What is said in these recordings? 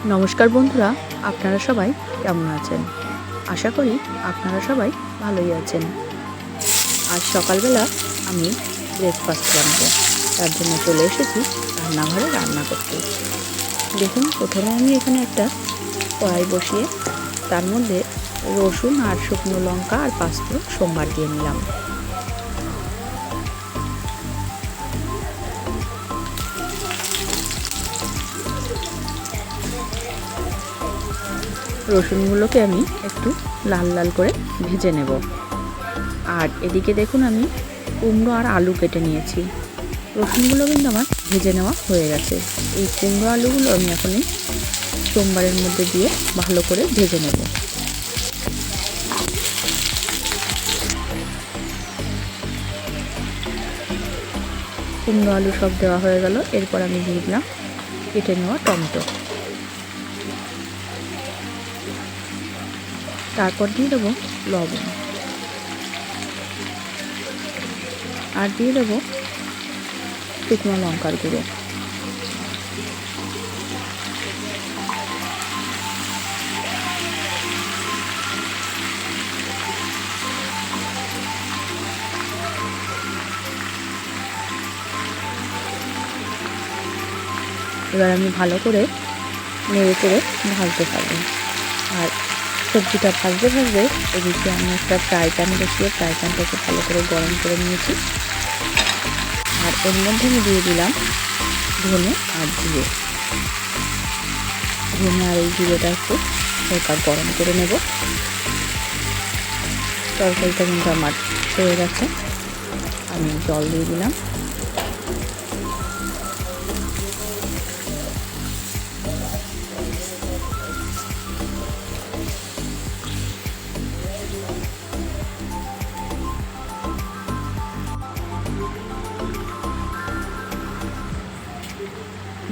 নমস্কার বন্ধুরা, আপনারা সবাই কেমন আছেন? আশা করি আপনারা সবাই ভালোই আছেন। আজ সকালবেলা আমি ব্রেকফাস্ট বানাবো, তার জন্য চলে এসেছি রান্নাঘরে রান্না করতে। দেখুন, প্রথমে আমি এখানে একটা কড়াই বসিয়ে তার মধ্যে রসুন আর শুকনো লঙ্কা আর পাঁচফোড়ন সোমবার দিয়ে নিলাম। রসুনগুলোকে আমি একটু লাল লাল করে ভেজে নেব। আর এদিকে দেখুন, আমি কুমড়ো আর আলু কেটে নিয়েছি। রসুনগুলো কিন্তু আমার ভেজে নেওয়া হয়ে গেছে। এই কুমড়ো আলুগুলো আমি এখন এই সোমবারের মধ্যে দিয়ে ভালো করে ভেজে নেব। কুমড়ো আলু সব দেওয়া হয়ে গেল। এরপর আমি দিয়ে দিলাম কেটে নেওয়া টমেটো। তারপর দিয়ে দেবো লবণ, আর দিয়ে দেবো শুকনো লঙ্কার গুঁড়ো। এবার আমি ভালো করে নেড়ে চেড়ে ভাজতে পারবো। আর সবজিটা ভাজতে ভাজতে এদিকে আমি একটা ফ্রাই প্যান বসিয়ে ফ্রাই প্যানটাকে ভালো করে গরম করে নিয়েছি। আর এর মধ্যে আমি দিয়ে দিলাম ধনে আর জিরে। ধনে আর এই জিরেটা একটু হালকা গরম করে নেব। তরকারিটা কিন্তু আমার হয়ে গেছে। আমি জল দিয়ে দিলাম।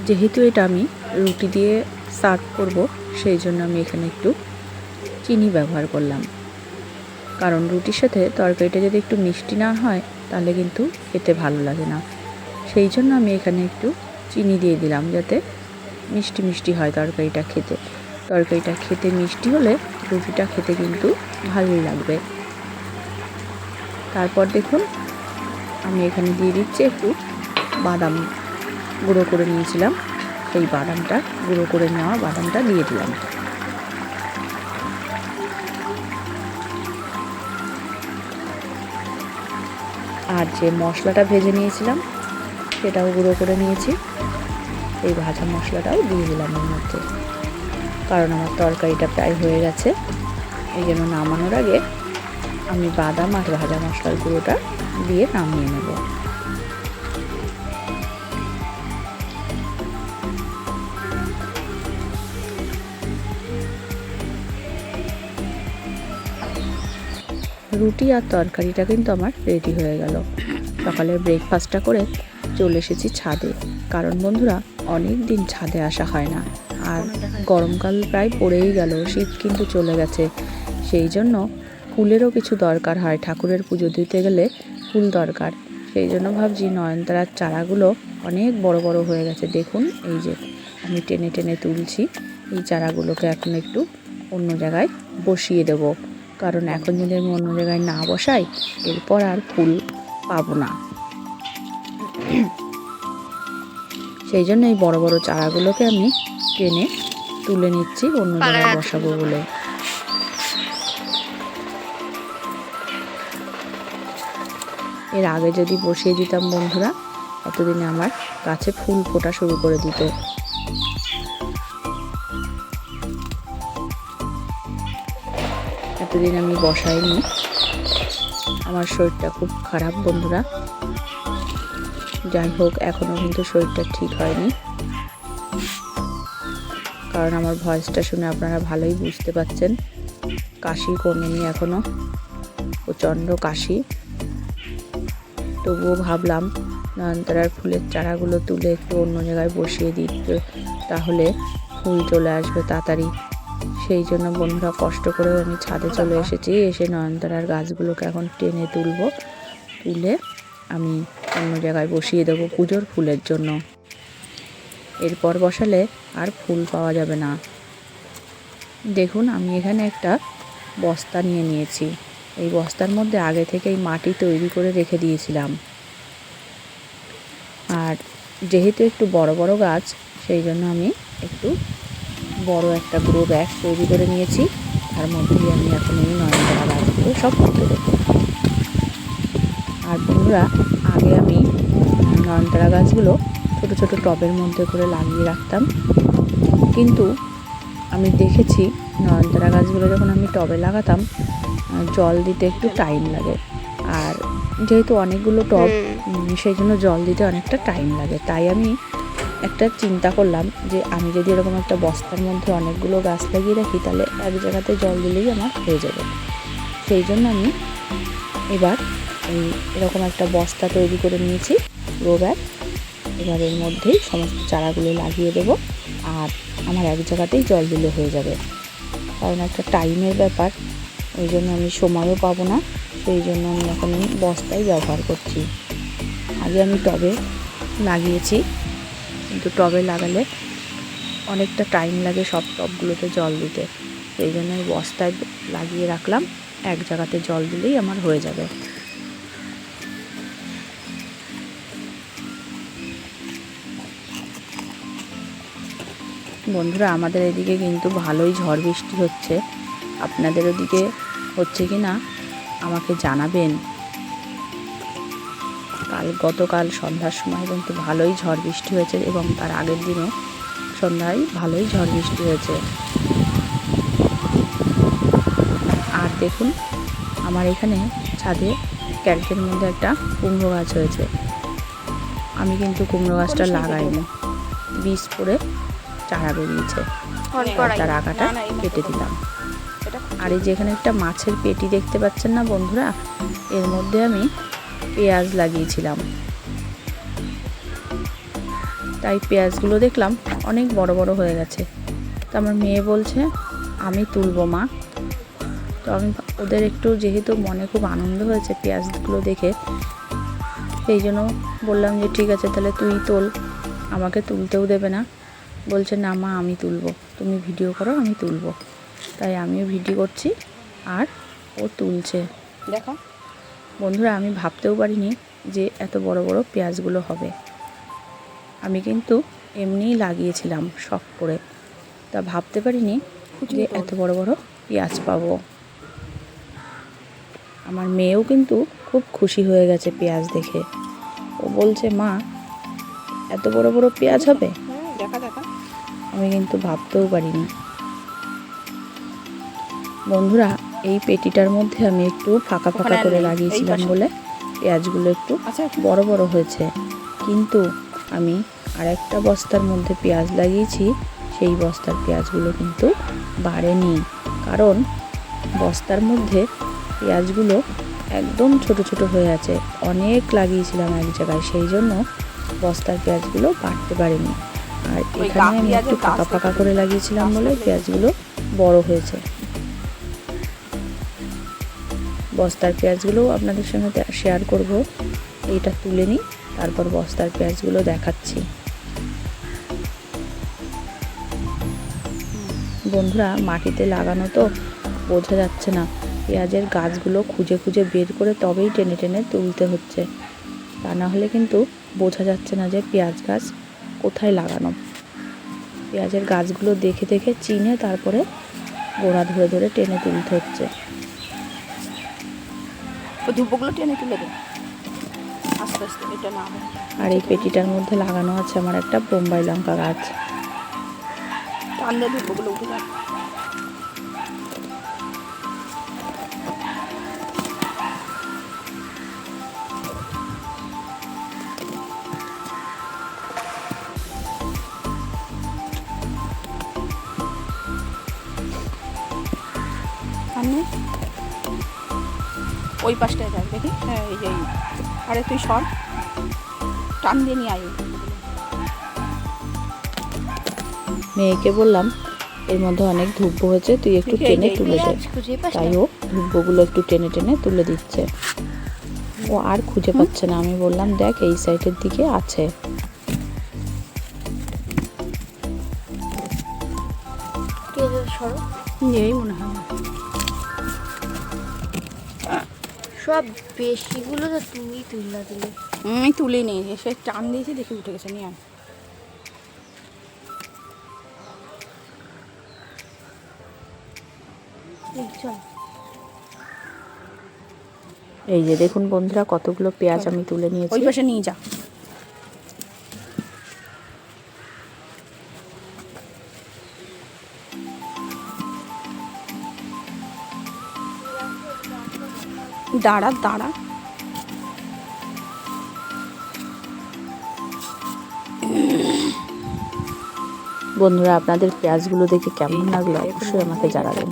যেহেতু এটা আমি রুটি দিয়ে সার্ভ করব, সেই জন্য আমি এখানে একটু চিনি ব্যবহার করলাম। কারণ রুটির সাথে তরকারিটা যদি একটু মিষ্টি না হয় তাহলে কিন্তু খেতে ভালো লাগে না। সেই জন্য আমি এখানে একটু চিনি দিয়ে দিলাম, যাতে মিষ্টি মিষ্টি হয় তরকারিটা খেতে। তরকারিটা খেতে মিষ্টি হলে রুটিটা খেতে কিন্তু ভালোই লাগবে। তারপর দেখুন, আমি এখানে দিয়ে দিচ্ছি একটু বাদাম গুঁড়ো করে নিয়েছিলাম। সেই বাদামটা, গুঁড়ো করে নেওয়া বাদামটা দিয়ে দিলাম। আর যে মশলাটা ভেজে নিয়েছিলাম সেটাও গুঁড়ো করে নিয়েছি। এই ভাজা মশলাটাও দিয়ে দিলাম এর মধ্যে। কারণ আমার তরকারিটা প্রায় হয়ে গেছে, এই জন্য নামানোর আগে আমি বাদাম আর ভাজা মশলার গুঁড়োটা দিয়ে নামিয়ে নেব। রুটি আর তরকারিটা কিন্তু আমার রেডি হয়ে গেল। সকালের ব্রেকফাস্টটা করে চলে এসেছি ছাদে। কারণ বন্ধুরা, অনেক দিন ছাদে আসা হয় না। আর গরমকাল প্রায় পড়েই গেল, শীত কিন্তু চলে গেছে। সেই জন্য ফুলেরও কিছু দরকার হয়। ঠাকুরের পুজো দিতে গেলে ফুল দরকার। সেই জন্য ভাবছি নয়নতারার চারাগুলো অনেক বড় বড় হয়ে গেছে। দেখুন, এই যে আমি টেনে টেনে তুলছি। এই চারাগুলোকে এখন একটু অন্য জায়গায় বসিয়ে দেব। কারণ এখন যদি আমি অন্য জায়গায় না বসাই, এরপর আর ফুল পাবো না। সেই জন্য এই বড় বড় চারাগুলোকে আমি টেনে তুলে নিচ্ছি অন্য জায়গায় বসাবো বলে। এর আগে যদি বসিয়ে দিতাম বন্ধুরা, এতদিনে আমার গাছে ফুল ফোটা শুরু করে দিত। এতদিন আমি বসাইনি। আমার শরীরটা খুব খারাপ বন্ধুরা। যাই হোক, এখনও কিন্তু শরীরটা ঠিক হয়নি। কারণ আমার ভয়েসটা শুনে আপনারা ভালোই বুঝতে পারছেন, কাশি কমেনি এখনও, প্রচণ্ড কাশি। তবুও ভাবলাম নয়নতারার ফুলের চারাগুলো তুলে একটু অন্য জায়গায় বসিয়ে দিতে, তাহলে ফুল চলে আসবে তাড়াতাড়ি। সেই জন্য বন্ধুরা কষ্ট করে আমি ছাদে চলে এসেছি। এসে নয়নতারার গাছগুলোকে এখন টেনে তুলব। তুলে আমি অন্য জায়গায় বসিয়ে দেবো পুজোর ফুলের জন্য। এরপর বসালে আর ফুল পাওয়া যাবে না। দেখুন আমি এখানে একটা বস্তা নিয়ে নিয়েছি। এই বস্তার মধ্যে আগে থেকেই মাটি তৈরি করে রেখে দিয়েছিলাম। আর যেহেতু একটু বড় বড় গাছ, সেই জন্য আমি একটু বড় একটা গ্রো ব্যাগ তৈরি করে নিয়েছি। তার মধ্যেই আমি এখন এই নয়নতারা গাছগুলো সব পুঁতে দেবো। আর বন্ধুরা, আগে আমি নয়নতারা গাছগুলো ছোট ছোট টবের মধ্যে করে লাগিয়ে রাখতাম, কিন্তু আমি দেখেছি নয়নতারা গাছগুলো যখন আমি টবে লাগাতাম জল দিতে একটু টাইম লাগে। আর যেহেতু অনেকগুলো টব, সেই জন্য জল দিতে অনেকটা টাইম লাগে। তাই আমি একটা চিন্তা করলাম যে আমি যদি এরকম একটা বস্তার মধ্যে অনেকগুলো গাছ লাগিয়ে রাখি, তাহলে এক জায়গাতে জল দিলেই আমার হয়ে যাবে। সেই জন্য আমি এবার এরকম একটা বস্তা তৈরি করে নিয়েছি, গ্রো ব্যাগ। এবার এর মধ্যেই সমস্ত চারাগুলো লাগিয়ে দেবো, আর আমার এক জায়গাতেই জল দিলে হয়ে যাবে। কারণ একটা টাইমের ব্যাপার, ওই জন্য আমি সময়ও পাবো না। সেই জন্য আমি এখন বস্তাই ব্যবহার করছি। আগে আমি টবে লাগিয়েছি, কিন্তু টবে লাগালে অনেকটা টাইম লাগে সব টবগুলোতে জল দিতে। সেই জন্য আমি বস্তায় লাগিয়ে রাখলাম, এক জায়গাতে জল দিলেই আমার হয়ে যাবে। বন্ধুরা, আমাদের এদিকে কিন্তু ভালোই ঝড় বৃষ্টি হচ্ছে। আপনাদের ওদিকে হচ্ছে কি না আমাকে জানাবেন। গতকাল সন্ধ্যার সময় কিন্তু ভালোই ঝড় বৃষ্টি হয়েছে, এবং তার আগের দিনও সন্ধ্যায় ভালোই ঝড় বৃষ্টি হয়েছে। আর দেখুন, আমার এখানে ছাদে ক্যারেটের মধ্যে একটা কুমড়ো গাছ হয়েছে। আমি কিন্তু কুমড়ো গাছটা লাগাইনি, বীজ পড়ে চারা বেরিয়েছে, তার আগাটা কেটে দিলাম। আর এই যে এখানে একটা মাছের পেটি দেখতে পাচ্ছেন না বন্ধুরা, এর মধ্যে আমি পেঁয়াজ লাগিয়েছিলাম। তাই পেঁয়াজগুলো দেখলাম অনেক বড় বড় হয়ে গেছে। তো আমার মেয়ে বলছে আমি তুলবো মা। তো আমি ওদের একটু, যেহেতু মনে খুব আনন্দ হয়েছে পেঁয়াজগুলো দেখে, সেই জন্য বললাম যে ঠিক আছে তাহলে তুই তোল, আমাকে তুলতেও দেবে না। বলছে না মা আমি তুলবো, তুমি ভিডিও করো আমি তুলবো। তাই আমিও ভিডিও করছি আর ও তুলছে। দেখো বন্ধুরা, আমি ভাবতেও পারিনি যে এত বড় বড় পেঁয়াজগুলো হবে। আমি কিন্তু এমনিই লাগিয়েছিলাম শখ করে, তা ভাবতে পারিনি যে এত বড় বড় পেঁয়াজ পাবো। আমার মেয়েও কিন্তু খুব খুশি হয়ে গেছে পেঁয়াজ দেখে। ও বলছে মা এত বড় বড় পেঁয়াজ হবে। আমি কিন্তু ভাবতেও পারিনি। বন্ধুরা, এই পেটিটার মধ্যে আমি একটু ফাঁকা ফাঁকা করে লাগিয়েছিলাম বলে পেঁয়াজগুলো একটু বড় বড় হয়েছে। কিন্তু আমি আরেকটা বস্তার মধ্যে পেঁয়াজ লাগিয়েছি, সেই বস্তার পেঁয়াজগুলো কিন্তু বাড়েনি। কারণ বস্তার মধ্যে পেঁয়াজগুলো একদম ছোট ছোট হয়ে আছে, অনেক লাগিয়েছিলাম এক জায়গায়, সেই জন্য বস্তার পেঁয়াজগুলো বাড়তে পারেনি। আর এখানে আমি একটু ফাঁকা ফাঁকা করে লাগিয়েছিলাম বলে পেঁয়াজগুলো বড় হয়েছে। বস্তার পেঁয়াজগুলো আপনাদের সঙ্গে শেয়ার করব। এইটা তুলে নিই, তারপর বস্তার পেঁয়াজগুলো দেখাচ্ছি। বন্ধুরা, মাটিতে লাগানো তো বোঝা যাচ্ছে না, পেঁয়াজের গাছগুলো খুঁজে খুঁজে বের করে তবেই টেনে টেনে তুলতে হচ্ছে। তা না হলে কিন্তু বোঝা যাচ্ছে না যে পেঁয়াজ গাছ কোথায় লাগানো। পেঁয়াজের গাছগুলো দেখে দেখে চিনে তারপরে গোড়া ধরে ধরে টেনে তুলতে হচ্ছে। ধূপগুলো টেনে তুলে দেয় আস্তে আস্তে, এটা না। আর এই পেটিটার মধ্যে লাগানো আছে আমার একটা বোম্বাই লঙ্কা গাছ। টান দিয়ে ধূপগুলো উঠে যাবে। ওই পাশটায় যাক দেখি। হ্যাঁ এই যে, আরে তুই সর, টান দিয়ে নিয়ে আয়। মেয়েকে বললাম এর মধ্যে অনেক ধূপ হয়েছে, তুই একটু টেনে তুলে দে। তাই ও ধূপগুলো একটু টেনে টেনে তুলে দিচ্ছে। ও আর খুঁজে পাচ্ছে না। আমি বললাম দেখ এই সাইডের দিকে আছে। কে সরো নেই মনে হয়। সব বেশিগুলো তো তুমি তুললা দিলে। আমি তুলে নিই, এসে টান দিয়েছি দেখি উঠে গেছে, নিয়ে আয়। চল এই যে দেখুন বন্ধুরা কতগুলো পেঁয়াজ আমি তুলে ওই নিয়েছি। পাশে নিয়ে যা। দাঁড়া দাঁড়া, বন্ধুরা আপনাদের পেঁয়াজগুলো দেখে কেমন লাগলো অবশ্যই আমাকে জানাবেন।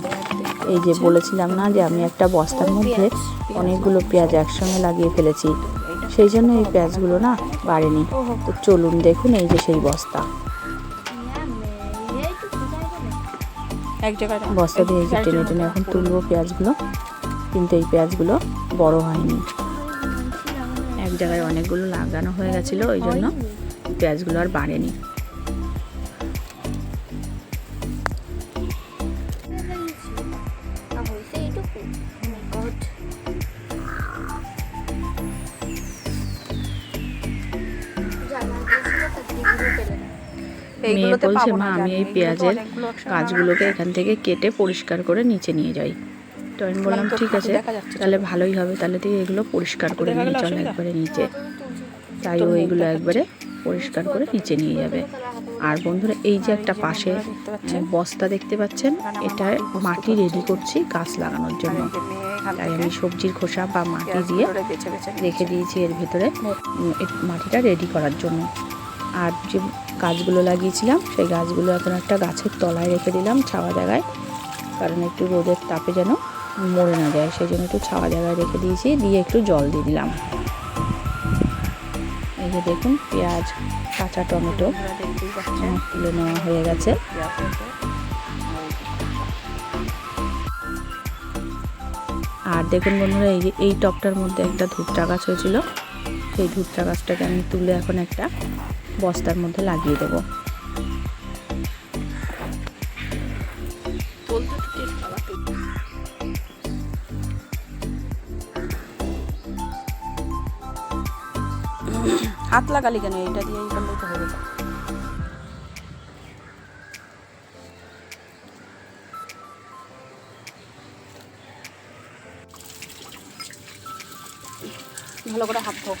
এই যে বলেছিলাম না যে আমি একটা বস্তার মধ্যে অনেকগুলো পেঁয়াজ একসঙ্গে লাগিয়ে ফেলেছি, সেই জন্য এই পেঁয়াজগুলো না বাড়েনি। তো চলুন দেখুন এই যে সেই বস্তা, এক জায়গায় রাখ। বস্তা দিয়ে এই যে টেনে টেনে এখন তুলবো পেঁয়াজগুলো, কিন্তু এই পেঁয়াজগুলো বড় হয়নি। এক জায়গায় অনেকগুলো লাগানো হয়ে গেছিলো, ওই জন্য পেঁয়াজগুলো আর বাড়েনি। মেয়ে বলছে মা আমি এই পেঁয়াজের গাছগুলোকে এখান থেকে কেটে পরিষ্কার করে নিচে নিয়ে যাই। তো আমি বললাম ঠিক আছে, তাহলে ভালোই হবে, তাহলে তুই এগুলো পরিষ্কার করে নিয়ে চল একবারে নিচে। তাই ও এইগুলো একবারে পরিষ্কার করে নিচে নিয়ে যাবে। আর বন্ধুরা এই যে একটা পাশে বস্তা দেখতে পাচ্ছেন, এটা মাটি রেডি করছি গাছ লাগানোর জন্য। তাই আমি সবজির খোসা বা মাটি দিয়ে রেখে দিয়েছি এর ভেতরে মাটিটা রেডি করার জন্য। আর যে গাছগুলো লাগিয়েছিলাম সেই গাছগুলো এখন একটা গাছের তলায় রেখে দিলাম ছাওয়া জায়গায়, কারণ একটু রোদের তাপে যেন মরে না যায়, সেই জন্য একটু ছাওয়া জায়গায় রেখে দিয়েছি, দিয়ে একটু জল দিয়ে দিলাম। এই যে দেখুন পেঁয়াজ, কাঁচা টমেটো তুলে নেওয়া হয়ে গেছে। আর দেখুন বন্ধুরা এই যে এই টবটার মধ্যে একটা ধূপটা গাছ হয়েছিল, সেই ধূপটা গাছটাকে আমি তুলে এখন একটা বস্তার মধ্যে লাগিয়ে দেবো। হাত লাগালি কেন? এটা দিয়ে এই করলেই তো হবে। ভালো করে হাত ধো।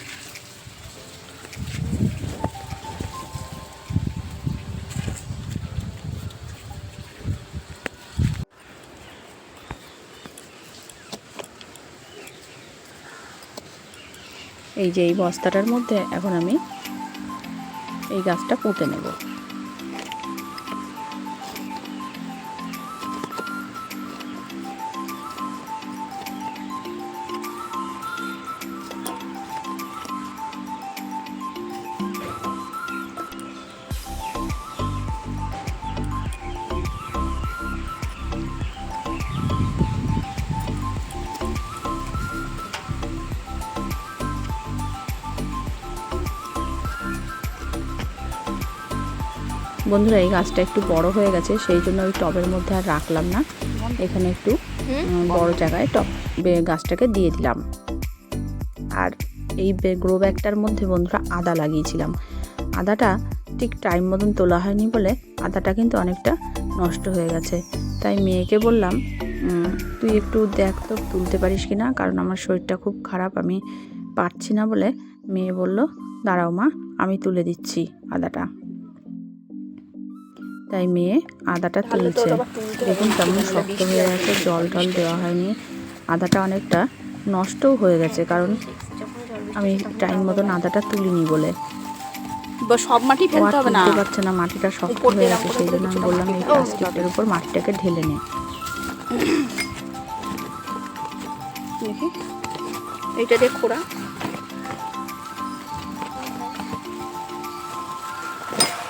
এই যে এই বস্তাটার মধ্যে এখন আমি এই গাছটা পুঁতে নেব। বন্ধুরা এই গাছটা একটু বড় হয়ে গেছে, সেই জন্য ওই টবের মধ্যে আর রাখলাম না, এখানে একটু বড় জায়গায় টব গাছটাকে দিয়ে দিলাম। আর এই গ্রো ব্যাগটার মধ্যে বন্ধুরা আদা লাগিয়েছিলাম, আদাটা ঠিক টাইম মতন তোলা হয়নি বলে আদাটা কিন্তু অনেকটা নষ্ট হয়ে গেছে। তাই মেয়েকে বললাম তুই একটু দেখ তো তুলতে পারিস কি না, কারণ আমার শরীরটা খুব খারাপ, আমি পারছি না বলে মেয়ে বলল দাঁড়াও মা আমি তুলে দিচ্ছি আদাটা। তাই মেয়ে আদাটা তুলছে, দেখুন কেমন শক্ত হয়ে গেছে, জল টল দেওয়া হয়নি, আদাটা অনেকটা নষ্টও হয়ে গেছে, কারণ আমি টাইম মতন আদাটা তুলিনি বলে। সব মাটি ফেলতে হবে না, তুলতে পারছে না, মাটিটা শক্ত হয়ে গেছে, সেই জন্য আমি বললাম এই প্লাস্টিকটার উপর মাটিটাকে ঢেলে নে। দেখি এইটা দিয়ে খোঁড়া।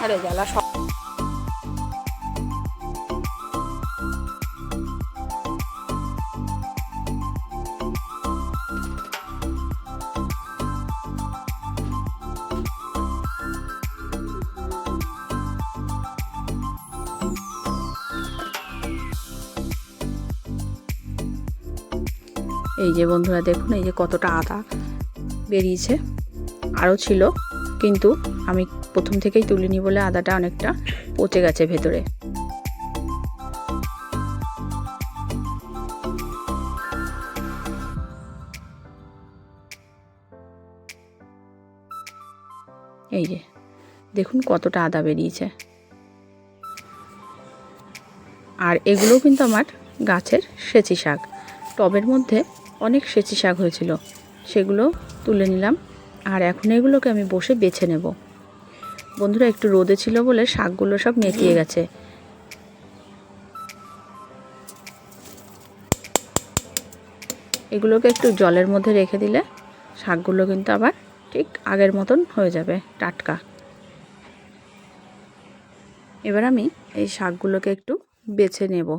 আরে জ্বালা সব এই যে বন্ধুরা দেখুন, এই যে কতটা আদা বেরিয়েছে। আরও ছিল, কিন্তু আমি প্রথম থেকেই তুলিনি বলে আদাটা অনেকটা পচে গেছে ভেতরে। এই যে দেখুন কতটা আদা বেরিয়েছে। আর এগুলোও কিন্তু আমার গাছের সেচি শাক। টবের মধ্যে অনেক সেচি শাক হয়েছিল, সেগুলো তুলে নিলাম। আর এখন এগুলোকে আমি বসে বেছে নেব। বন্ধুরা একটু রোদে ছিল বলে শাকগুলো সব নেতিয়ে গেছে। এগুলোকে একটু জলের মধ্যে রেখে দিলে শাকগুলো কিন্তু আবার ঠিক আগের মতন হয়ে যাবে, টাটকা। এবার আমি এই শাকগুলোকে একটু বেছে নেব।